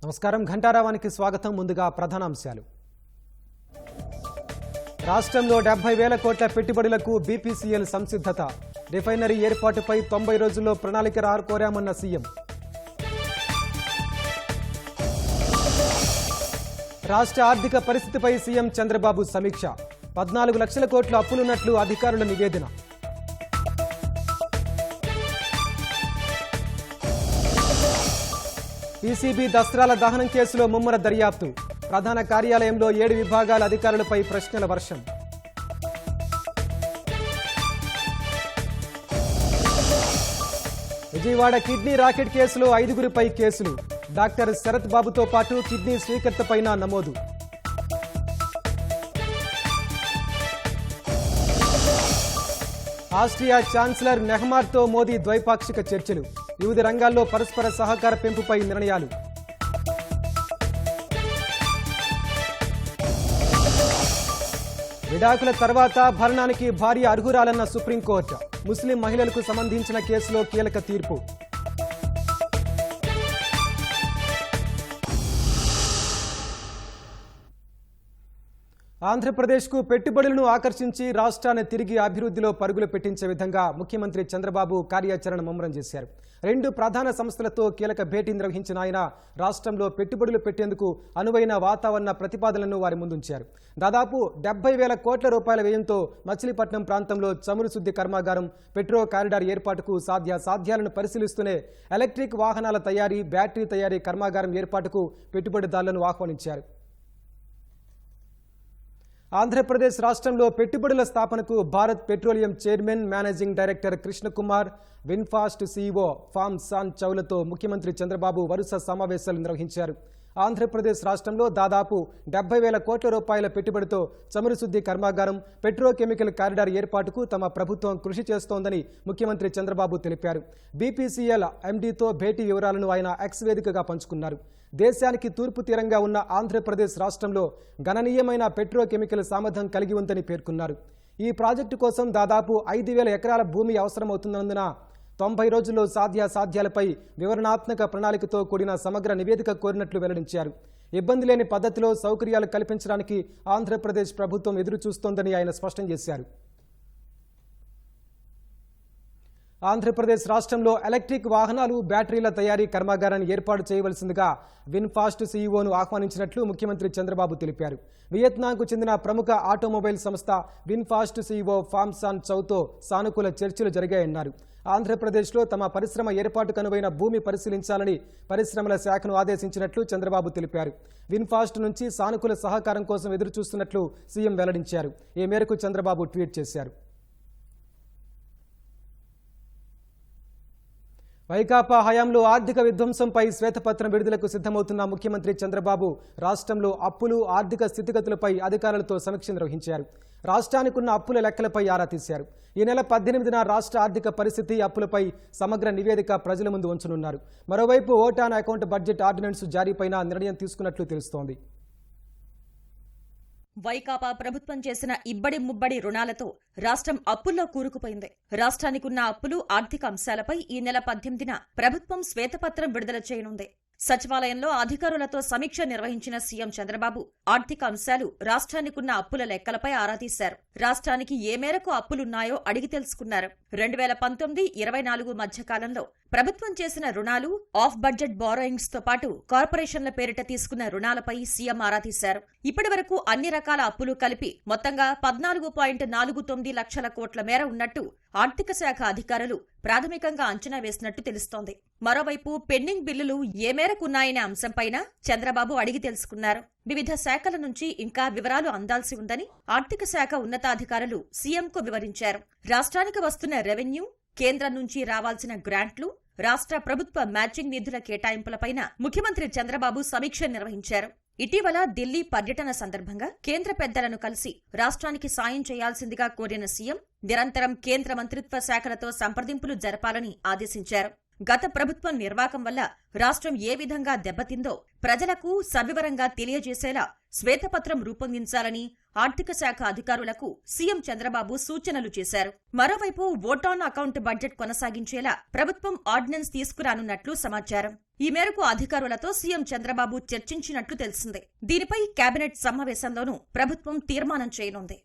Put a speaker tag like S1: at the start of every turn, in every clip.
S1: నమస్కారం. ఘంటారావానికి స్వాగతం. ముందుగా ప్రధానాంశాలు. రాష్ట్రంలో 70,000 కోట్ల పెట్టుబడులకు బీపీసీఎల్ సంసిద్ధత. రిఫైనరీ ఏర్పాటుపై 90 రోజుల్లో ప్రణాళిక కోరామన్న సీఎం. రాష్ట్ర ఆర్థిక పరిస్థితిపై సీఎం చంద్రబాబు సమీక్ష. 14 లక్షల కోట్ల అప్పులున్నట్లు అధికారుల నివేదన. పీసీబీ దస్త్రాల దహనం కేసులో ముమ్మర దర్యాప్తు. ప్రధాన కార్యాలయంలో 7 విభాగాల అధికారులపై ప్రశ్నల వర్షం. విజయవాడ కిడ్నీ రాకెట్ కేసులో 5గురిపై కేసులు. డాక్టర్ శరత్ బాబుతో పాటు కిడ్నీ స్వీకర్తపైన నమోదు. ఆస్ట్రియా ఛాన్సలర్ నెహ్మార్తో మోదీ ద్వైపాక్షిక చర్చలు. వివిధ రంగాల్లో పరస్పర సహకార పెంపుపై నిర్ణయాలు. విడాకుల తర్వాత భరణానికి భార్య అర్హురాలన్న సుప్రీంకోర్టు. ముస్లిం మహిళలకు సంబంధించిన కేసులో కీలక తీర్పు. ఆంధ్రప్రదేశ్కు పెట్టుబడులను ఆకర్షించి రాష్ట్రాన్ని తిరిగి అభివృద్ధిలో పరుగులు పెట్టించే విధంగా ముఖ్యమంత్రి చంద్రబాబు కార్యాచరణ ముమ్మరం చేశారు. 2 ప్రధాన సంస్థలతో కీలక భేటీ నిర్వహించిన ఆయన రాష్ట్రంలో పెట్టుబడులు పెట్టేందుకు అనువైన వాతావరణ ప్రతిపాదనలను వారి ముందుంచారు. దాదాపు 70,000 కోట్ల రూపాయల వ్యయంతో మచిలీపట్నం ప్రాంతంలో చమురు శుద్ధి కర్మాగారం, పెట్రో కారిడార్ ఏర్పాటుకు సాధ్యాలను పరిశీలిస్తూనే ఎలక్ట్రిక్ వాహనాల తయారీ, బ్యాటరీ తయారీ కర్మాగారం ఏర్పాటుకు పెట్టుబడిదారులను ఆహ్వానించారు. ఆంధ్రప్రదేశ్ రాష్ట్రంలో పెట్టుబడుల స్థాపనకు Bharat petroleum chairman, managing director Krishnakumar, VinFast CEO Pham Sanh చౌలతో ముఖ్యమంత్రి చంద్రబాబు వరుస సమావేశాలు నిర్వహించారు. ఆంధ్రప్రదేశ్ రాష్ట్రంలో దాదాపు 70,000 కోట్ల రూపాయల పెట్టుబడితో చమురు శుద్ధి కర్మాగారం, పెట్రోకెమికల్ కారిడార్ ఏర్పాటుకు తమ ప్రభుత్వం కృషి చేస్తోందని ముఖ్యమంత్రి చంద్రబాబు తెలిపారు. బీపీసీఎల్ ఎండీతో భేటీ వివరాలను ఆయన ఎక్స్ వేదికగా పంచుకున్నారు. దేశానికి తూర్పు తీరంగా ఉన్న ఆంధ్రప్రదేశ్ రాష్ట్రంలో గణనీయమైన పెట్రోకెమికల్ సామర్థ్యం కలిగి ఉందని పేర్కొన్నారు. ఈ ప్రాజెక్టు కోసం దాదాపు 5,000 ఎకరాల భూమి అవసరమవుతున్నందున 90 రోజుల్లో సాధ్యాలపై వివరణాత్మక ప్రణాళికతో కూడిన సమగ్ర నివేదిక కోరినట్లు వెల్లడించారు. ఇబ్బంది లేని పద్ధతిలో సౌకర్యాలు కల్పించడానికి ఆంధ్రప్రదేశ్ ప్రభుత్వం ఎదురు చూస్తోందని ఆయన స్పష్టం చేశారు. ఆంధ్రప్రదేశ్ రాష్ట్రంలో ఎలక్ట్రిక్ వాహనాలు, బ్యాటరీల తయారీ కర్మాగారాన్ని ఏర్పాటు చేయవలసిందిగా విన్ఫాస్ట్ సీఈఓను ఆహ్వానించినట్లు ముఖ్యమంత్రి చంద్రబాబు తెలిపారు. వియత్నాంకు చెందిన ప్రముఖ ఆటోమొబైల్ సంస్థ విన్ఫాస్ట్ సీఈఓ ఫామ్ సాన్ చౌతో సానుకూల చర్చలు జరిగాయన్నారు. ఆంధ్రప్రదేశ్లో తమ పరిశ్రమ ఏర్పాటుకు అనువైన భూమి పరిశీలించాలని పరిశ్రమల శాఖను ఆదేశించినట్లు చంద్రబాబు తెలిపారు. విన్ఫాస్ట్ నుంచి సానుకూల సహకారం కోసం ఎదురు చూస్తున్నట్లు సీఎం వెల్లడించారు. ఈ మేరకు చంద్రబాబు ట్వీట్ చేశారు. వైకాపా హయాంలో ఆర్థిక విధ్వంసంపై శ్వేతపత్రం విడుదలకు సిద్ధమవుతున్న ముఖ్యమంత్రి చంద్రబాబు రాష్ట్రంలో అప్పులు, ఆర్థిక స్థితిగతులపై అధికారులతో సమీక్ష నిర్వహించారు. రాష్ట్రానికున్న అప్పుల లెక్కలపై ఆరా తీశారు. ఈ నెల 18న రాష్ట్ర ఆర్థిక పరిస్థితి, అప్పులపై సమగ్ర నివేదిక ప్రజల ముందు ఉంచనున్నారు. మరోవైపు vote on account budget ordinance జారీపైన నిర్ణయం తీసుకున్నట్లు తెలుస్తోంది.
S2: వైకాపా ప్రభుత్వం చేసిన ఇబ్బడి ముబ్బడి రుణాలతో రాష్ట్రం అప్పుల్లో కూరుకుపోయింది. రాష్ట్రానికున్న అప్పులు, ఆర్థిక అంశాలపై ఈ నెల 18న ప్రభుత్వం శ్వేతపత్రం విడుదల చేయనుంది. సచివాలయంలో అధికారులతో సమీక్ష నిర్వహించిన సీఎం చంద్రబాబు ఆర్థిక అంశాలు, రాష్ట్రానికున్న అప్పుల లెక్కలపై ఆరా తీశారు. రాష్ట్రానికి ఏ మేరకు అప్పులున్నాయో అడిగి తెలుసుకున్నారు. 2019-24 మధ్య కాలంలో ప్రభుత్వం చేసిన రుణాలు, ఆఫ్ బడ్జెట్ బారోయింగ్స్ తో పాటు కార్పొరేషన్ల పేరిట తీసుకున్న రుణాలపై సీఎం ఆరా తీశారు. ఇప్పటి వరకు అన్ని రకాల అప్పులు కలిపి మొత్తంగా 14.49 లక్షల కోట్ల మేర ఉన్నట్టు ఆర్థిక శాఖ అధికారులు ప్రాథమికంగా అంచనా వేసినట్టు తెలుస్తోంది. మరోవైపు పెండింగ్ బిల్లులు ఏ మేరకున్నాయనే అంశంపైన చంద్రబాబు అడిగి తెలుసుకున్నారు. వివిధ శాఖల నుంచి ఇంకా వివరాలు అందాల్సి ఉందని ఆర్థిక శాఖ ఉన్నతాధికారులు సీఎంకు వివరించారు. రాష్ట్రానికి వస్తున్న రెవెన్యూ, కేంద్రం నుంచి రావాల్సిన గ్రాంట్లు, రాష్ట్ర ప్రభుత్వ మ్యాచింగ్ నిధుల కేటాయింపులపైన ముఖ్యమంత్రి చంద్రబాబు సమీక్ష నిర్వహించారు. ఇటీవల ఢిల్లీ పర్యటన సందర్భంగా కేంద్ర పెద్దలను కలిసి రాష్ట్రానికి సాయం చేయాల్సిందిగా కోరిన సీఎం నిరంతరం కేంద్ర మంత్రిత్వ శాఖలతో సంప్రదింపులు జరపాలని ఆదేశించారు. గత ప్రభుత్వం నిర్వాకం వల్ల రాష్ట్రం ఏ విధంగా దెబ్బతిందో ప్రజలకు సవివరంగా తెలియజేసేలా శ్వేతపత్రం రూపొందించాలని ఆర్థిక శాఖ అధికారులకు సీఎం చంద్రబాబు సూచనలు చేశారు. మరోవైపు ఓట్ ఆన్ అకౌంట్ బడ్జెట్ కొనసాగించేలా ప్రభుత్వం ఆర్డినెన్స్ తీసుకురానున్నట్లు సమాచారం. ఈ మేరకు అధికారులతో సీఎం చంద్రబాబు చర్చించినట్లు తెలిసింది. దీనిపై కేబినెట్ సమావేశంలోనూ ప్రభుత్వం తీర్మానం చేయనుంది.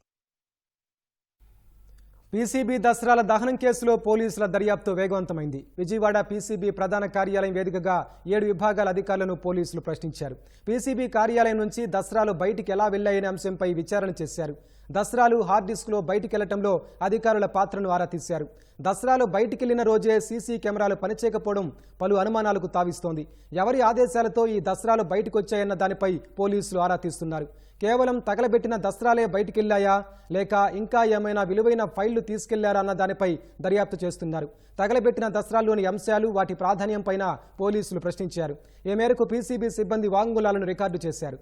S1: పీసీబీ దసరాల దహనం కేసులో పోలీసుల దర్యాప్తు వేగవంతమైంది. విజయవాడ పీసీబీ ప్రధాన కార్యాలయం వేదికగా 7 విభాగాల అధికారులను పోలీసులు ప్రశ్నించారు. పీసీబీ కార్యాలయం నుంచి దసరాలు బయటికి ఎలా వెళ్లాయనే అంశంపై విచారణ చేశారు. దసరాలు హార్డ్ డిస్క్లో బయటికెళ్లటంలో అధికారుల పాత్రను ఆరా తీశారు. దసరాలు బయటికెళ్లిన రోజే సీసీ కెమెరాలు పనిచేయకపోవడం పలు అనుమానాలకు తావిస్తోంది. ఎవరి ఆదేశాలతో ఈ దసరాలు బయటకొచ్చాయన్న దానిపై పోలీసులు ఆరా తీస్తున్నారు. కేవలం తగలబెట్టిన దసరాలే బయటికెళ్లాయా లేక ఇంకా ఏమైనా విలువైన ఫైళ్లు తీసుకెళ్లారా అన్న దానిపై దర్యాప్తు చేస్తున్నారు. తగలబెట్టిన దసరాల్లోని అంశాలు, వాటి ప్రాధాన్యంపైన పోలీసులు ప్రశ్నించారు. ఈ మేరకు పీసీబీ సిబ్బంది వాంగ్మూలాలను రికార్డు చేశారు.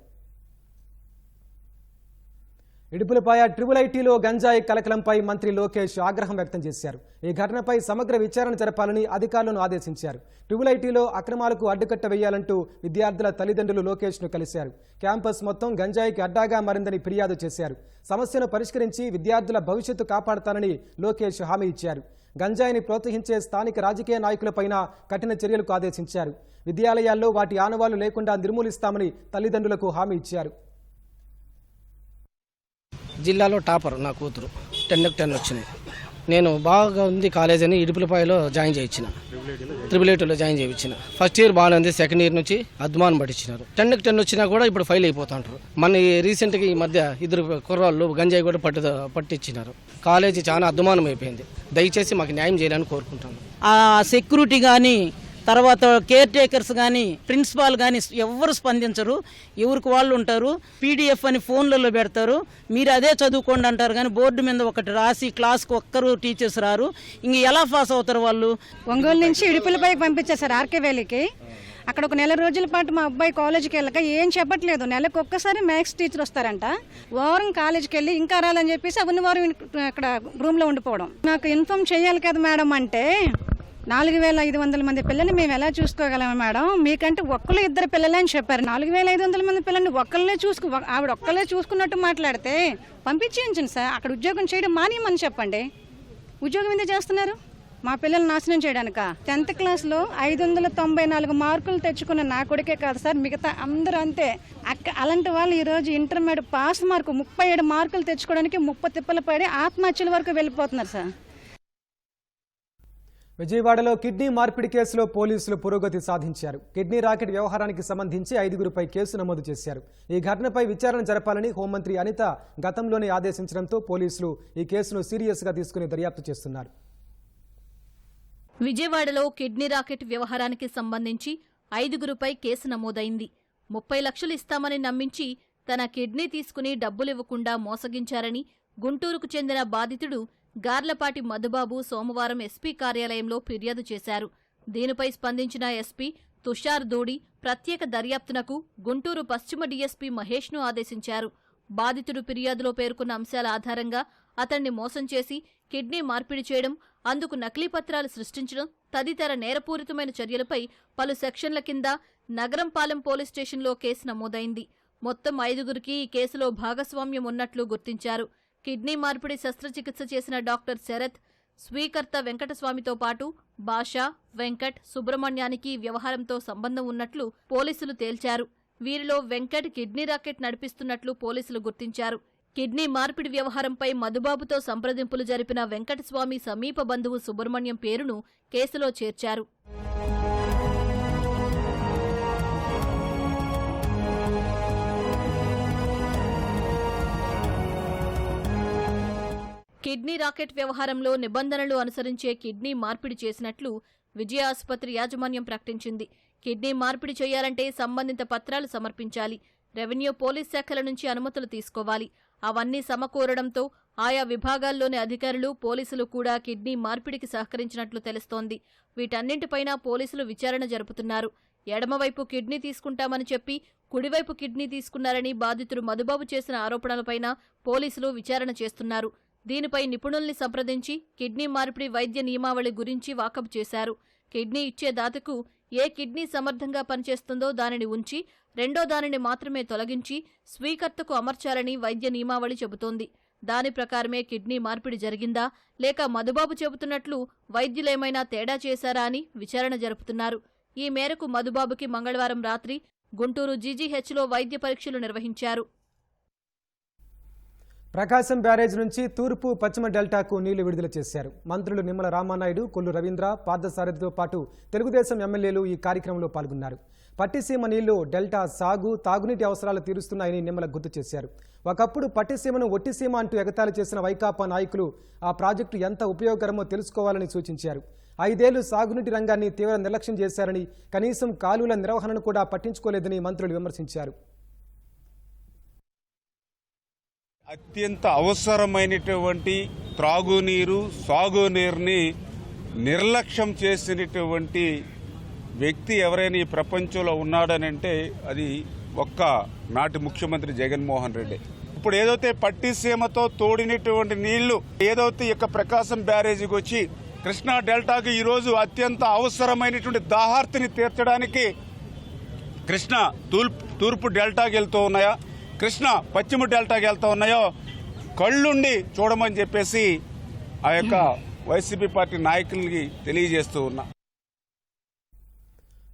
S1: ఇడుపులపాయ ట్రిపుల్ ఐటీలో గంజాయి కలకలంపై మంత్రి లోకేష్ ఆగ్రహం వ్యక్తం చేశారు. ఈ ఘటనపై సమగ్ర విచారణ జరపాలని అధికారులను ఆదేశించారు. ట్రిపుల్ ఐటీలో అక్రమాలకు అడ్డుకట్ట వేయాలంటూ విద్యార్థుల తల్లిదండ్రులు లోకేష్ను కలిశారు. క్యాంపస్ మొత్తం గంజాయికి అడ్డాగా మారిందని ఫిర్యాదు చేశారు. సమస్యను పరిష్కరించి విద్యార్థుల భవిష్యత్తు కాపాడతానని లోకేష్ హామీ ఇచ్చారు. గంజాయిని ప్రోత్సహించే స్థానిక రాజకీయ నాయకులపైన కఠిన చర్యలకు ఆదేశించారు. విద్యాలయాల్లో వాటి ఆనవాళ్లు లేకుండా నిర్మూలిస్తామని తల్లిదండ్రులకు హామీ ఇచ్చారు.
S3: జిల్లాలో టాపర్ నా కూతురు 10కి 10 వచ్చినాయి. నేను బాగా ఉంది కాలేజ్ అని ఇడుపులపాయలో జాయిన్ చేయించిన, ట్రిపుల్ ఐటీలో జాయిన్ చేయించిన. ఫస్ట్ ఇయర్ బాగానే ఉంది, సెకండ్ ఇయర్ నుంచి అద్మానం పట్టించినారు. 10కి 10 వచ్చినా కూడా ఇప్పుడు ఫెయిల్ అయిపోతుంటారు. మన రీసెంట్గా ఈ మధ్య 2 కుర్రాళ్ళు గంజాయి కూడా పట్టించినారు. కాలేజీ చాలా అద్మానం అయిపోయింది. దయచేసి మాకు న్యాయం చేయాలని కోరుకుంటాను.
S4: ఆ సెక్యూరిటీ కానీ, తర్వాత కేర్ టేకర్స్ కానీ, ప్రిన్సిపాల్ కానీ ఎవరు స్పందించరు. ఎవరికి వాళ్ళు ఉంటారు. పీడిఎఫ్ అని ఫోన్లలో పెడతారు. మీరు అదే చదువుకోండి అంటారు కానీ బోర్డు మీద ఒకటి రాసి క్లాస్కి ఒక్కరు టీచర్స్ రారు. ఇంక ఎలా పాస్ అవుతారు వాళ్ళు?
S5: ఒంగోలు నుంచి ఇడుపులపైకి పంపించేశారు ఆర్కే వ్యాలీకి. అక్కడ ఒక 4 రోజుల పాటు మా అబ్బాయి కాలేజీకి వెళ్ళక ఏం చెప్పట్లేదు. నెలకు ఒక్కసారి మ్యాథ్స్ టీచర్ వస్తారంట. వారం కాలేజీకి వెళ్ళి ఇంకా రాలని చెప్పేసి అవన్నీ వారం అక్కడ రూమ్లో ఉండిపోవడం. నాకు ఇన్ఫార్మ్ చేయాలి కదా మేడం అంటే 4500 మంది పిల్లల్ని మేము ఎలా చూసుకోగలము మేడం, మీకంటే ఒక్కళ్ళు 2 పిల్లలే అని చెప్పారు. 4500 మంది పిల్లల్ని ఆవిడ ఒక్కళ్ళే చూసుకున్నట్టు మాట్లాడితే పంపించేయించండి సార్. అక్కడ ఉద్యోగం చేయడం మానేయమని చెప్పండి. ఉద్యోగం ఎందుకు చేస్తున్నారు? మా పిల్లలు నాశనం చేయడానిక? 10th క్లాస్లో 594 మార్కులు తెచ్చుకున్న నా కొడుకే కాదు సార్, మిగతా అందరూ అంతే. అలాంటి వాళ్ళు ఈరోజు ఇంటర్మీడియట్ పాస్ మార్కు 37 మార్కులు తెచ్చుకోవడానికి 30 తిప్పలు పడి ఆత్మహత్యల వరకు వెళ్ళిపోతున్నారు సార్.
S1: విజయవాడలో కిడ్నీ మార్పిడి కేసులో పోలీసులు పురోగతి సాధించారు. కిడ్నీ రాకెట్ వ్యవహారానికి సంబంధించి 5గురిపై కేసు నమోదు చేశారు. ఈ ఘటనపై విచారణ జరపాలని హోంమంత్రి అనిత గతంలోనే ఆదేశించడంతో పోలీసులు ఈ కేసును సీరియస్గా తీసుకుని దర్యాప్తు చేస్తున్నారు.
S6: విజయవాడలో కిడ్నీ రాకెట్ వ్యవహారానికి సంబంధించి 5గురిపై కేసు నమోదైంది. 30 లక్షలు ఇస్తామని నమ్మించి తన కిడ్నీ తీసుకుని డబ్బులివ్వకుండా మోసగించారని గుంటూరుకు చెందిన బాధితుడు గార్లపాటి మధుబాబు సోమవారం ఎస్పీ కార్యాలయంలో ఫిర్యాదు చేశారు. దీనిపై స్పందించిన ఎస్పీ తుషార్ దూడి ప్రత్యేక దర్యాప్తునకు గుంటూరు పశ్చిమ డీఎస్పీ మహేష్ను ఆదేశించారు. బాధితుడు ఫిర్యాదులో పేర్కొన్న అంశాల ఆధారంగా అతన్ని మోసం చేసి కిడ్నీ మార్పిడి చేయడం, అందుకు నకిలీ పత్రాలు సృష్టించడం తదితర నేరపూరితమైన చర్యలపై పలు సెక్షన్ల కింద నగరంపాలెం పోలీస్ స్టేషన్లో కేసు నమోదైంది. మొత్తం 5గురికి ఈ కేసులో భాగస్వామ్యం ఉన్నట్లు గుర్తించారు. కిడ్నీ మార్పిడి శస్త్రచికిత్స చేసిన డాక్టర్ శరత్, స్వీకర్త వెంకటస్వామితో పాటు భాషా, వెంకట్, సుబ్రహ్మణ్యానికి వ్యవహారంతో సంబంధం ఉన్నట్లు పోలీసులు తేల్చారు. వీరిలో వెంకట్ కిడ్నీ రాకెట్ నడిపిస్తున్నట్లు పోలీసులు గుర్తించారు. కిడ్నీ మార్పిడి వ్యవహారంపై మధుబాబుతో సంప్రదింపులు జరిపిన వెంకటస్వామి సమీప బంధువు సుబ్రహ్మణ్యం పేరును కేసులో చేర్చారు. కిడ్నీ రాకెట్ వ్యవహారంలో నిబంధనలు అనుసరించే కిడ్నీ మార్పిడి చేసినట్లు విజయ ఆసుపత్రి యాజమాన్యం ప్రకటించింది. కిడ్నీ మార్పిడి చేయాలంటే సంబంధిత పత్రాలు సమర్పించాలి. రెవెన్యూ, పోలీస్ శాఖల నుంచి అనుమతులు తీసుకోవాలి. అవన్నీ సమకూరడంతో ఆయా విభాగాల్లోని అధికారులు, పోలీసులు కూడా కిడ్నీ మార్పిడికి సహకరించినట్లు తెలుస్తోంది. వీటన్నింటిపైనా పోలీసులు విచారణ జరుపుతున్నారు. ఎడమవైపు కిడ్నీ తీసుకుంటామని చెప్పి కుడివైపు కిడ్నీ తీసుకున్నారని బాధితుడు మధుబాబు చేసిన ఆరోపణలపైన పోలీసులు విచారణ చేస్తున్నారు. దీనిపై నిపుణుల్ని సంప్రదించి కిడ్నీ మార్పిడి వైద్య నియమావళి గురించి వాకబు చేశారు. కిడ్నీ ఇచ్చే దాతకు ఏ కిడ్నీ సమర్థంగా పనిచేస్తుందో దానిని ఉంచి రెండో దానిని మాత్రమే తొలగించి స్వీకర్తకు అమర్చాలని వైద్య నియమావళి చెబుతోంది. దాని ప్రకారమే కిడ్నీ మార్పిడి జరిగిందా లేక మధుబాబు చెబుతున్నట్లు వైద్యులేమైనా తేడా చేశారా అని విచారణ జరుపుతున్నారు. ఈ మేరకు మధుబాబుకి మంగళవారం రాత్రి గుంటూరు జీజీహెచ్లో వైద్య పరీక్షలు నిర్వహించారు.
S1: ప్రకాశం బ్యారేజ్ నుంచి తూర్పు పశ్చిమ డెల్టాకు నీళ్లు విడుదల చేశారు. మంత్రులు నిమ్మల రామానాయుడు, కొల్లు రవీంద్ర, పార్థసారథితో పాటు తెలుగుదేశం ఎమ్మెల్యేలు ఈ కార్యక్రమంలో పాల్గొన్నారు. పట్టిసీమ నీళ్లు డెల్టా సాగు, తాగునీటి అవసరాలు తీరుస్తున్నాయని నిమ్మల గుర్తు చేశారు. ఒకప్పుడు పట్టిసీమను ఒట్టిసీమ అంటూ ఎగతాళి చేసిన వైకాపా నాయకులు ఆ ప్రాజెక్టు ఎంత ఉపయోగకరమో తెలుసుకోవాలని సూచించారు. 5 ఏళ్లు సాగునీటి రంగాన్ని తీవ్ర నిర్లక్ష్యం చేశారని, కనీసం కాలువల నిర్వహణను కూడా పట్టించుకోలేదని మంత్రులు విమర్శించారు.
S7: అత్యంత అవసరమైనటువంటి త్రాగునీరు, సాగునీరుని నిర్లక్ష్యం చేసినటువంటి వ్యక్తి ఎవరైనా ఈ ప్రపంచంలో ఉన్నాడనంటే అది ఒక్క నాటి ముఖ్యమంత్రి జగన్మోహన్ రెడ్డి. ఇప్పుడు ఏదైతే పట్టిసీమతో తోడినటువంటి నీళ్లు ఏదైతే ఈ ప్రకాశం బ్యారేజీకి వచ్చి కృష్ణా డెల్టాకి ఈరోజు అత్యంత అవసరమైనటువంటి దాహార్తిని తీర్చడానికి కృష్ణా తూర్పు డెల్టాకి వెళ్తూ ఉన్నాయా, కృష్ణా పశ్చిమ డెల్టాకి వెళ్తూ ఉన్నాయో కళ్ళుండి చూడమని చెప్పేసి ఆ యొక్క వైసీపీ పార్టీ నాయకులకి తెలియజేస్తూ ఉన్నా.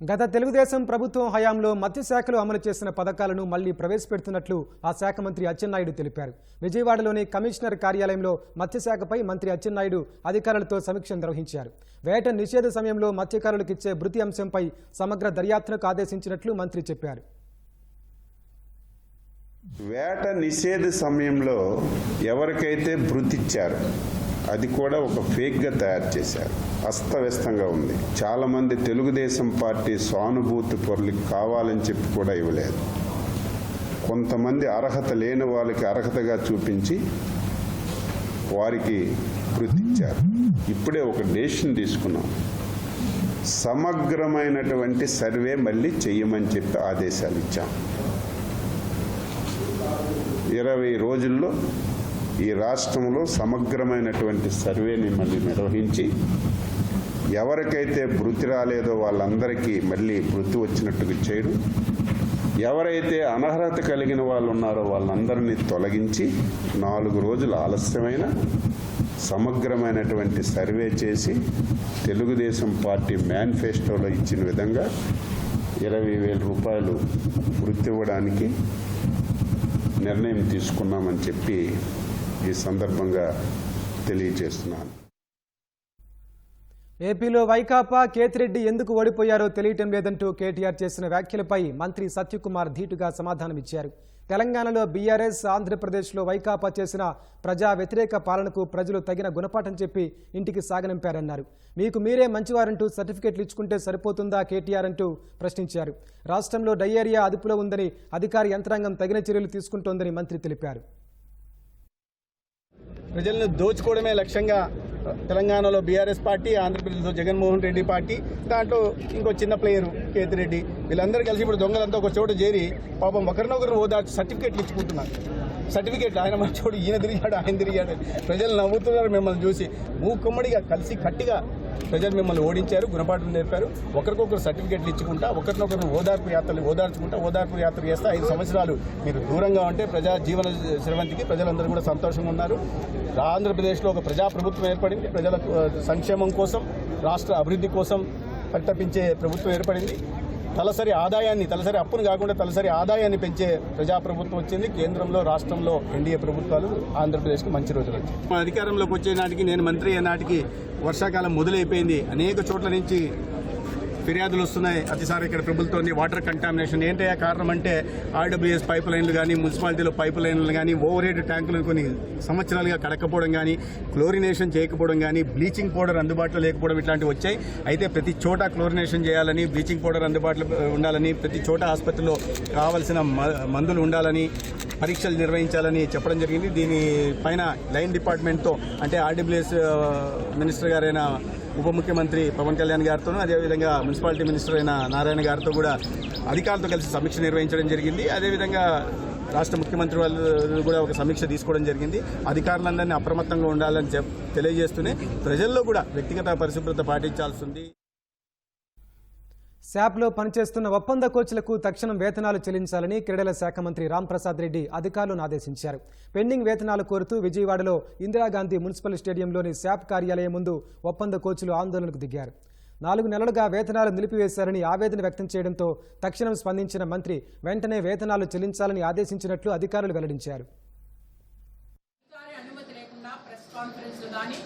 S1: గత తెలుగుదేశం ప్రభుత్వం హయాంలో మత్స్యశాఖలో అమలు చేసిన పథకాలను మళ్లీ ప్రవేశపెడుతున్నట్లు ఆ శాఖ మంత్రి అచ్చెన్నాయుడు తెలిపారు. విజయవాడలోని కమిషనర్ కార్యాలయంలో మత్స్యశాఖపై మంత్రి అచ్చెన్నాయుడు అధికారులతో సమీక్ష నిర్వహించారు. వేట నిషేధ సమయంలో మత్స్యకారులకు ఇచ్చే భృతి అంశంపై సమగ్ర దర్యాప్తునకు ఆదేశించినట్లు మంత్రి చెప్పారు.
S8: వేట నిషేధ సమయంలో ఎవరికైతే భృతి ఇచ్చారు అది కూడా ఒక ఫేక్గా తయారు చేశారు. అస్తవ్యస్తంగా ఉంది. చాలామంది తెలుగుదేశం పార్టీ సానుభూతి పరులకు కావాలని చెప్పి కూడా ఇవ్వలేదు. కొంతమంది అర్హత లేని వాళ్ళకి అర్హతగా చూపించి వారికి భృతి ఇచ్చారు. ఇప్పుడే ఒక డెసిషన్ తీసుకున్నాం. సమగ్రమైనటువంటి సర్వే మళ్ళీ చెయ్యమని చెప్పి ఆదేశాలు ఇచ్చాం. 20 రోజుల్లో ఈ రాష్ట్రంలో సమగ్రమైనటువంటి సర్వేని మళ్ళీ నిర్వహించి ఎవరికైతే భృతి రాలేదో వాళ్ళందరికీ మళ్ళీ భృతి వచ్చినట్టుగా చేయడం, ఎవరైతే అనర్హత కలిగిన వాళ్ళు ఉన్నారో వాళ్ళందరినీ తొలగించి 4 రోజులు ఆలస్యమైన సమగ్రమైనటువంటి సర్వే చేసి తెలుగుదేశం పార్టీ మేనిఫెస్టోలో ఇచ్చిన విధంగా 20,000 రూపాయలు భృతి ఇవ్వడానికి నిర్ణయం తీసుకున్నామని చెప్పి ఈ సందర్భంగా తెలియజేస్తున్నాను.
S1: ఏపీలో వైకాపా కేతిరెడ్డి ఎందుకు ఓడిపోయారో తెలియటం లేదంటూ కేటీఆర్ చేసిన వ్యాఖ్యలపై మంత్రి సత్యకుమార్ ధీటుగా సమాధానమిచ్చారు. తెలంగాణలో బీఆర్ఎస్, ఆంధ్రప్రదేశ్లో వైకాపా చేసిన ప్రజా వ్యతిరేక పాలనకు ప్రజలు తగిన గుణపాఠం చెప్పి ఇంటికి సాగనింపారన్నారు. మీకు మీరే మంచివారంటూ సర్టిఫికెట్లు ఇచ్చుకుంటే సరిపోతుందా కేటీఆర్ అంటూ ప్రశ్నించారు. రాష్ట్రంలో డయేరియా అదుపులో ఉందని, అధికార యంత్రాంగం తగిన చర్యలు తీసుకుంటోందని మంత్రి తెలిపారు.
S9: ప్రజలను దోచుకోవడమే లక్ష్యంగా తెలంగాణలో బీఆర్ఎస్ పార్టీ, ఆంధ్రప్రదేశ్లో జగన్మోహన్ రెడ్డి పార్టీ, దాంట్లో ఇంకో చిన్న ప్లేయరు కేతిరెడ్డి, వీళ్ళందరూ కలిసి ఇప్పుడు దొంగలంతా ఒక చోట చేరి పాపం ఒకరినొకరు ఓదార్చి సర్టిఫికెట్లు ఇచ్చుకుంటున్నారు. సర్టిఫికెట్లు ఆయన మంచోడు, ఈయన తిరిగాడు, ఆయన తిరిగాడు, ప్రజలు నవ్వుతున్నారు మిమ్మల్ని చూసి. మూకుమ్మడిగా కలిసి కట్టిగా ప్రజలు మిమ్మల్ని ఓడించారు, గుణపాఠం నేర్పారు. ఒకరికొకరు సర్టిఫికెట్లు ఇచ్చుకుంటా, ఒకరినొకరు ఓదార్పు యాత్ర చేస్తా 5 సంవత్సరాలు మీరు దూరంగా ఉంటే ప్రజా జీవన స్రవంతికి ప్రజలందరూ కూడా సంతోషంగా ఉన్నారు. ఆంధ్రప్రదేశ్లో ఒక ప్రజాప్రభుత్వం ఏర్పడింది. ప్రజల సంక్షేమం కోసం, రాష్ట్ర అభివృద్ధి కోసం పరితపించే ప్రభుత్వం ఏర్పడింది. తలసరి అప్పును కాకుండా తలసరి ఆదాయాన్ని పెంచే ప్రజాప్రభుత్వం వచ్చింది. కేంద్రంలో, రాష్ట్రంలో ఎన్డీఏ ప్రభుత్వాలు. ఆంధ్రప్రదేశ్కి మంచి రోజులు వచ్చాయి. అధికారంలోకి వచ్చే నాటికి, నేను మంత్రి అయ్యే నాటికి వర్షాకాలం మొదలైపోయింది. అనేక చోట్ల నుంచి ఫిర్యాదులు వస్తున్నాయి. అతిసారి ఇక్కడ ప్రభుత్వం వాటర్ కంటామినేషన్ ఏంటయ్యా కారణం అంటే ఆర్డబ్ల్యూఎస్ పైప్ లైన్లు కానీ, మున్సిపాలిటీలో పైప్ లైన్లు కానీ, ఓవర్ హెడ్ ట్యాంకులను కొన్ని సంవత్సరాలుగా కడకపోవడం కానీ, క్లోరినేషన్ చేయకపోవడం కానీ, బ్లీచింగ్ పౌడర్ అందుబాటులో లేకపోవడం ఇట్లాంటివి వచ్చాయి. అయితే ప్రతి చోట క్లోరినేషన్ చేయాలని, బ్లీచింగ్ పౌడర్ అందుబాటులో ఉండాలని, ప్రతి చోట ఆసుపత్రిలో కావాల్సిన మందులు ఉండాలని, పరీక్షలు నిర్వహించాలని చెప్పడం జరిగింది. దీనిపైన లైన్ డిపార్ట్మెంట్తో అంటే ఆర్డబ్ల్యూఎస్ మినిస్టర్ గారైన ఉప ముఖ్యమంత్రి పవన్ కళ్యాణ్ గారితోనూ, అదేవిధంగా మున్సిపాలిటీ మినిస్టర్ అయిన నారాయణ గారితో కూడా అధికారులతో కలిసి సమీక్ష నిర్వహించడం జరిగింది. అదేవిధంగా రాష్ట్ర ముఖ్యమంత్రి వాళ్ళు కూడా ఒక సమీక్ష తీసుకోవడం జరిగింది. అధికారులందరినీ అప్రమత్తంగా ఉండాలని తెలియజేస్తూనే ప్రజల్లో కూడా వ్యక్తిగత పరిశుభ్రత పాటించాల్సి ఉంది.
S1: శాప్లో పనిచేస్తున్న ఒప్పంద కోచ్లకు తక్షణం వేతనాలు చెల్లించాలని క్రీడల శాఖ మంత్రి రాంప్రసాద్ రెడ్డి అధికారులను ఆదేశించారు. పెండింగ్ వేతనాలు కోరుతూ విజయవాడలో ఇందిరాగాంధీ మున్సిపల్ స్టేడియంలోని శాప్ కార్యాలయం ముందు ఒప్పంద కోచ్లు ఆందోళనకు దిగారు. 4 నెలలుగా వేతనాలు నిలిపివేశారని ఆవేదన వ్యక్తం చేయడంతో తక్షణం స్పందించిన మంత్రి వెంటనే వేతనాలు చెల్లించాలని ఆదేశించినట్లు అధికారులు వెల్లడించారు.
S10: అనుమతి లేకుండా ప్రెస్ కాన్ఫరెన్స్లు కానీ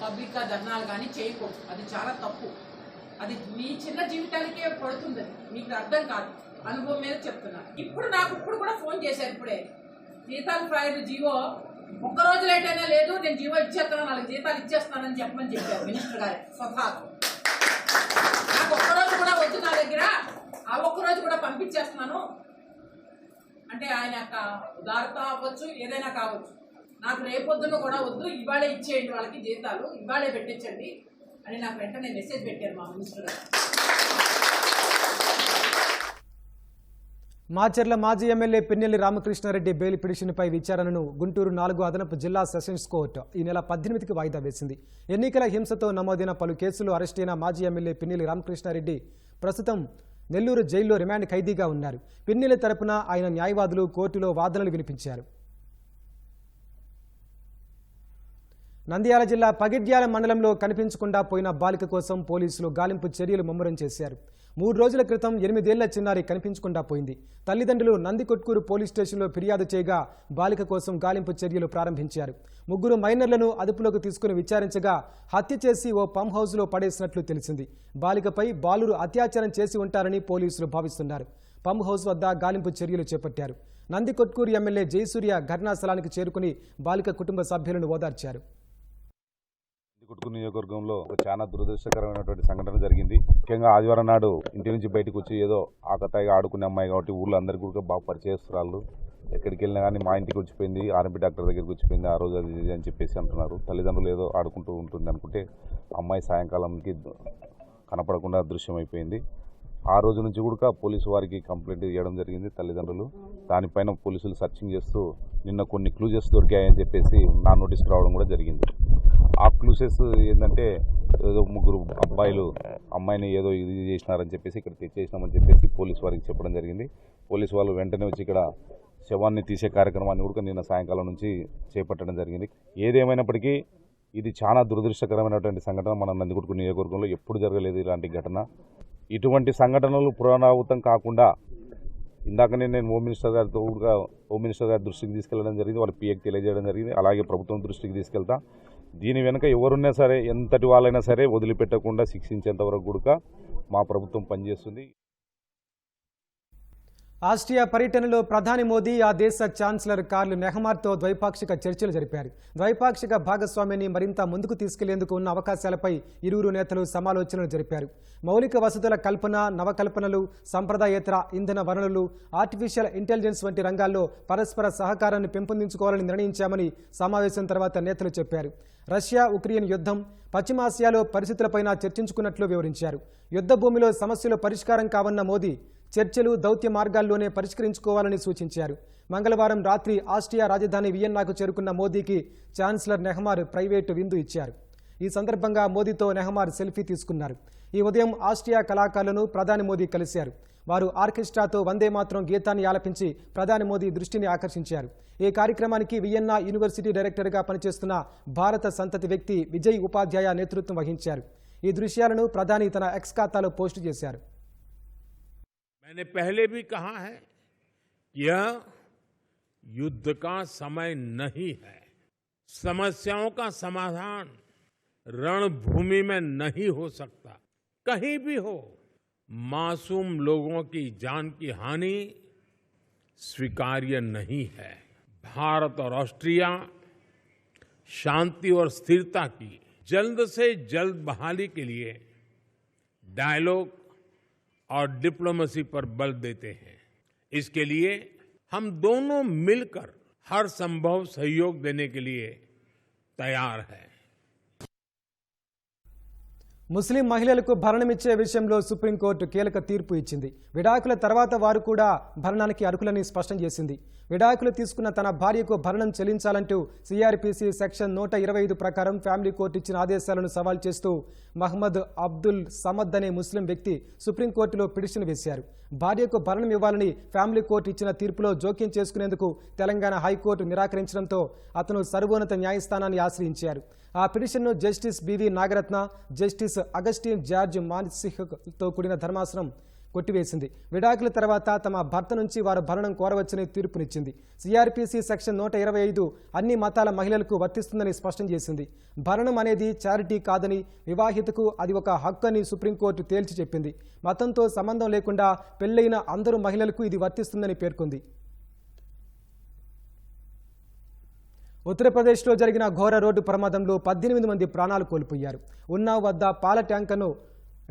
S10: పబ్లిక్గా ధర్నాలు కానీ చేయకూడదు. అది చాలా తప్పు. అది మీ చిన్న జీవితానికే పడుతుంది. మీకు అర్థం కాదు. అనుభవం మీద చెప్తున్నాను. ఇప్పుడు కూడా ఫోన్ చేశారు. ఇప్పుడే జీతాలు ఫైర్ జీవో ఒక్కరోజు లేట్ అయినా లేదు, నేను జీవో ఇచ్చేస్తాను, 4 జీతాలు ఇచ్చేస్తానని చెప్పమని చెప్పారు మినిస్టర్ గారు స్వతహా. నాకు ఒక్కరోజు కూడా వద్దు, నా దగ్గర ఆ ఒక్కరోజు కూడా పంపించేస్తున్నాను అంటే ఆయన యొక్క ఉదారత అవ్వచ్చు, ఏదైనా కావచ్చు. నాకు రేపొద్దున కూడా వద్దు, ఇవాళే ఇచ్చేయండి వాళ్ళకి జీతాలు, ఇవాళే పెట్టించండి అని నాకు వెంటనే మెసేజ్ పెట్టారు మా మినిస్టర్ గారు.
S1: మాచర్ల మాజీ ఎమ్మెల్యే పిన్నెల్లి రామకృష్ణారెడ్డి బెయిల్ పిటిషన్పై విచారణను గుంటూరు 4 అదనపు జిల్లా సెషన్స్ కోర్టు ఈ నెల 18కి వాయిదా వేసింది. ఎన్నికల హింసతో నమోదైన పలు కేసులు అరెస్టైన మాజీ ఎమ్మెల్యే పిన్నెల్లి రామకృష్ణారెడ్డి ప్రస్తుతం నెల్లూరు జైల్లో రిమాండ్ ఖైదీగా ఉన్నారు. పిన్నెల్లి తరపున ఆయన న్యాయవాదులు కోర్టులో వాదనలు వినిపించారు. నంద్యాల జిల్లా పగిడ్యాల మండలంలో కనిపించకుండా పోయిన బాలిక కోసం పోలీసులు గాలింపు చర్యలు ముమ్మరం చేశారు. 3 రోజుల క్రితం 8 ఏళ్ల చిన్నారి కనిపించకుండా పోయింది. తల్లిదండ్రులు నందికొట్కూరు పోలీస్ స్టేషన్లో ఫిర్యాదు చేయగా బాలిక కోసం గాలింపు చర్యలు ప్రారంభించారు. 3 మైనర్లను అదుపులోకి తీసుకుని విచారించగా హత్య చేసి ఓ పంప్ హౌస్లో పడేసినట్లు తెలిసింది. బాలికపై బాలురు అత్యాచారం చేసి ఉంటారని పోలీసులు భావిస్తున్నారు. పంప్ హౌస్ వద్ద గాలింపు చర్యలు చేపట్టారు. నందికొట్కూరు ఎమ్మెల్యే జయసూర్య ఘటనా స్థలానికి చేరుకుని బాలిక కుటుంబ సభ్యులను ఓదార్చారు.
S11: కొట్టుకు నియోజకవర్గంలో చాలా దురదృష్టకరమైనటువంటి సంఘటన జరిగింది. ముఖ్యంగా ఆదివారం నాడు ఇంటి నుంచి బయటకు వచ్చి ఏదో ఆకతాయిగా ఆడుకునే అమ్మాయి కాబట్టి ఊళ్ళో అందరికీ కూడా బాగా పరిచయస్తురాళ్ళు. ఎక్కడికి వెళ్ళినా కానీ మా ఇంటికి వచ్చిపోయింది, ఆర్ఎంపీ డాక్టర్ దగ్గరికి వచ్చిపోయింది, ఆ రోజు అది అని చెప్పేసి అంటున్నారు. తల్లిదండ్రులు ఏదో ఆడుకుంటూ ఉంటుంది అనుకుంటే అమ్మాయి సాయంకాలంకి కనపడకుండా దృశ్యం అయిపోయింది. ఆ రోజు నుంచి కూడా పోలీసు వారికి కంప్లైంట్ ఇవ్వడం జరిగింది తల్లిదండ్రులు. దానిపైన పోలీసులు సర్చింగ్ చేస్తూ నిన్న కొన్ని క్లూజెస్ దొరికాయని చెప్పేసి నా నోటీస్కి రావడం కూడా జరిగింది. ఆ క్లూసెస్ ఏంటంటే ఏదో 3 అబ్బాయిలు అమ్మాయిని ఏదో ఇది చేసినారని చెప్పేసి ఇక్కడ తెచ్చేసినామని చెప్పేసి పోలీసు వారికి చెప్పడం జరిగింది. పోలీసు వాళ్ళు వెంటనే వచ్చి ఇక్కడ శవాన్ని తీసే కార్యక్రమాన్ని కూడా నిన్న సాయంకాలం నుంచి చేపట్టడం జరిగింది. ఏదేమైనప్పటికీ ఇది చాలా దురదృష్టకరమైనటువంటి సంఘటన. మన నందికొట్కూరు నియోజకవర్గంలో ఎప్పుడు జరగలేదు ఇలాంటి ఘటన. ఇటువంటి సంఘటనలు పునరావృతం కాకుండా ఇందాకనే నేను హోమ్ మినిస్టర్ గారి దృష్టికి తీసుకెళ్లడం జరిగింది. వాళ్ళ పిఏకి తెలియజేయడం జరిగింది. అలాగే ప్రభుత్వం దృష్టికి తీసుకెళ్తా. దీని వెనుక ఎవరున్నా సరే, ఎంతటి వాళ్ళైనా సరే వదిలిపెట్టకుండా శిక్షించేంత వరకు కూడా మా ప్రభుత్వం పనిచేస్తుంది.
S1: ఆస్ట్రియా పర్యటనలో ప్రధాని మోదీ ఆ దేశ ఛాన్సలర్ కార్ల్ నెహమార్తో ద్వైపాక్షిక చర్చలు జరిపారు. ద్వైపాక్షిక భాగస్వామ్యాన్ని మరింత ముందుకు తీసుకెళ్లేందుకు ఉన్న అవకాశాలపై ఇరువురు నేతలు సమాలోచనలు జరిపారు. మౌలిక వసతుల కల్పన, నవకల్పనలు, సంప్రదాయేతర ఇంధన వనరులు, ఆర్టిఫిషియల్ ఇంటెలిజెన్స్ వంటి రంగాల్లో పరస్పర సహకారాన్ని పెంపొందించుకోవాలని నిర్ణయించామని సమావేశం తర్వాత నేతలు చెప్పారు. రష్యా ఉక్రెయిన్ యుద్ధం, పశ్చిమాసియాలో పరిస్థితులపైన చర్చించుకున్నట్లు వివరించారు. యుద్ధ భూమిలో సమస్యలు పరిష్కారం కావన్న మోదీ చర్చలు దౌత్య మార్గాల్లోనే పరిష్కరించుకోవాలని సూచించారు. మంగళవారం రాత్రి ఆస్ట్రియా రాజధాని వియన్నాకు చేరుకున్న మోదీకి ఛాన్సలర్ నెహమార్ ప్రైవేటు విందు ఇచ్చారు. ఈ సందర్భంగా మోదీతో నెహమార్ సెల్ఫీ తీసుకున్నారు. ఈ ఉదయం ఆస్ట్రియా కళాకారులను ప్రధాని మోదీ కలిశారు. వారు ఆర్కెస్ట్రాతో వందే మాత్రం గీతాన్ని ఆలపించి ప్రధాని మోదీ దృష్టిని ఆకర్షించారు. ఈ కార్యక్రమానికి వియన్నా యూనివర్సిటీ డైరెక్టర్గా పనిచేస్తున్న భారత సంతతి వ్యక్తి విజయ్ ఉపాధ్యాయ నేతృత్వం వహించారు. ఈ దృశ్యాలను ప్రధాని తన ఎక్స్ ఖాతాలో పోస్టు చేశారు.
S12: मैंने पहले भी कहा है कि यह युद्ध का समय नहीं है. समस्याओं का समाधान रणभूमि में नहीं हो सकता. कहीं भी हो, मासूम लोगों की जान की हानि स्वीकार्य नहीं है. भारत और ऑस्ट्रिया शांति और स्थिरता की जल्द से जल्द बहाली के लिए डायलॉग और डिप्लोमेसी पर बल देते हैं. इसके लिए हम दोनों मिलकर हर संभव सहयोग देने के लिए तैयार हैं.
S1: ముస్లిం మహిళలకు భరణమిచ్చే విషయంలో సుప్రీంకోర్టు కీలక తీర్పు ఇచ్చింది. విడాకుల తర్వాత వారు కూడా భరణానికి అర్హులని స్పష్టం చేసింది. విడాకులు తీసుకున్న తన భార్యకు భరణం చెల్లించాలంటూ సిఆర్పిసి సెక్షన్ 125 ప్రకారం ఫ్యామిలీ కోర్టు ఇచ్చిన ఆదేశాలను సవాల్ చేస్తూ మహమ్మద్ అబ్దుల్ సమద్ అనే ముస్లిం వ్యక్తి సుప్రీంకోర్టులో పిటిషన్ వేశారు. భార్యకు భరణం ఇవ్వాలని ఫ్యామిలీ కోర్టు ఇచ్చిన తీర్పులో జోక్యం చేసుకునేందుకు తెలంగాణ హైకోర్టు నిరాకరించడంతో అతను సర్వోన్నత న్యాయస్థానాన్ని ఆశ్రయించారు. ఆ పిటిషన్ను Justice B V Nagarathna, Justice Augustine George మాన్సిహ్తో కూడిన ధర్మాసనం కొట్టివేసింది. విడాకుల తర్వాత తమ భర్త నుంచి వారు భరణం కోరవచ్చని తీర్పునిచ్చింది. సిఆర్పిసి సెక్షన్ 125 అన్ని మతాల మహిళలకు వర్తిస్తుందని స్పష్టం చేసింది. భరణం అనేది చారిటీ కాదని, వివాహితకు అది ఒక హక్కు అని సుప్రీంకోర్టు తేల్చి చెప్పింది. మతంతో సంబంధం లేకుండా పెళ్లైన అందరూ మహిళలకు ఇది వర్తిస్తుందని పేర్కొంది. ఉత్తరప్రదేశ్లో జరిగిన ఘోర రోడ్డు ప్రమాదంలో 18 మంది ప్రాణాలు కోల్పోయారు. ఉన్నావ్ వద్ద పాల ట్యాంకర్ను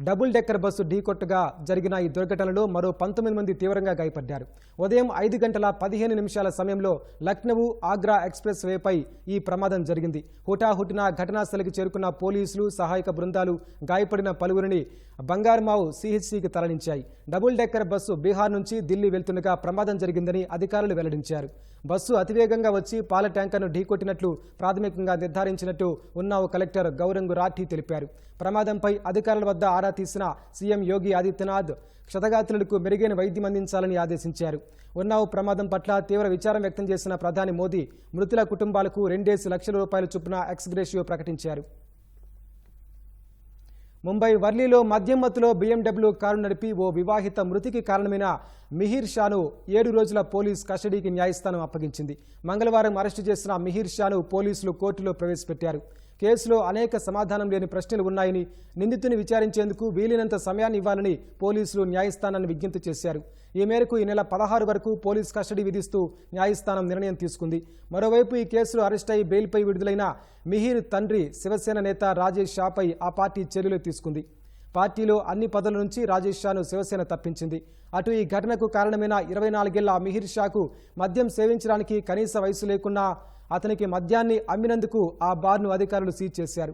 S1: డబుల్ డెక్కర్ బస్సు ఢీకొట్టగా జరిగిన ఈ దుర్ఘటనలో మరో 19 మంది తీవ్రంగా గాయపడ్డారు. ఉదయం 5 గంటల 15 నిమిషాల సమయంలో లక్నో ఆగ్రా ఎక్స్ప్రెస్ వేపై ఈ ప్రమాదం జరిగింది. హుటాహుటిన ఘటనాస్థలికి చేరుకున్న పోలీసులు, సహాయక బృందాలు గాయపడిన పలువురిని బంగార్మావ్ సిహెచ్సికి తరలించాయి. డబుల్ డెక్కర్ బస్సు బీహార్ నుంచి ఢిల్లీ వెళ్తుండగా ప్రమాదం జరిగిందని అధికారులు వెల్లడించారు. బస్సు అతివేగంగా వచ్చి పాల ట్యాంకర్ను ఢీకొట్టినట్లు ప్రాథమికంగా నిర్ధారించినట్టు ఉన్నావ్ కలెక్టర్ గౌరంగ్ రాఠీ తెలిపారు. ప్రమాదంపై అధికారుల వద్ద ఆరా తీసిన సీఎం యోగి ఆదిత్యనాథ్ క్షతగాత్రులకు మెరుగైన వైద్యం అందించాలని ఆదేశించారు. ఉన్నావ్ ప్రమాదం పట్ల తీవ్ర విచారం వ్యక్తం చేసిన ప్రధాని మోదీ మృతుల కుటుంబాలకు 2 లక్షల రూపాయల చొప్పున ఎక్స్గ్రేషియో ప్రకటించారు. ముంబై వర్లీలో మద్యం మత్తులో BMW కారు నడిపి ఓ వివాహిత మృతికి కారణమైన మిహిర్ షాను 7 రోజుల పోలీస్ కస్టడీకి న్యాయస్థానం అప్పగించింది. మంగళవారం అరెస్టు చేసిన మిహిర్ షాను పోలీసులు కోర్టులో ప్రవేశపెట్టారు. కేసులో అనేక సమాధానం లేని ప్రశ్నలు ఉన్నాయని, నిందితుని విచారించేందుకు వీలైనంత సమయాన్ని ఇవ్వాలని పోలీసులు న్యాయస్థానాన్ని విజ్ఞప్తి చేశారు. ఈ మేరకు ఈ నెల 16 వరకు పోలీస్ కస్టడీ విధిస్తూ న్యాయస్థానం నిర్ణయం తీసుకుంది. మరోవైపు ఈ కేసులో అరెస్ట్ అయి బెయిల్పై విడుదలైన మిహిర్ తండ్రి శివసేన నేత రాజేష్ షాపై ఆ పార్టీ చర్యలు తీసుకుంది. పార్టీలో అన్ని పదవుల నుంచి రాజేష్ షాను శివసేన తప్పించింది. అటు ఈ ఘటనకు కారణమైన 24 ఏళ్ల మిహిర్ షాకు మద్యం సేవించడానికి కనీస వయసు లేకున్నా అతనికి మద్యాన్ని అమ్మినందుకు ఆ బార్ను అధికారులు సీజ్ చేశారు.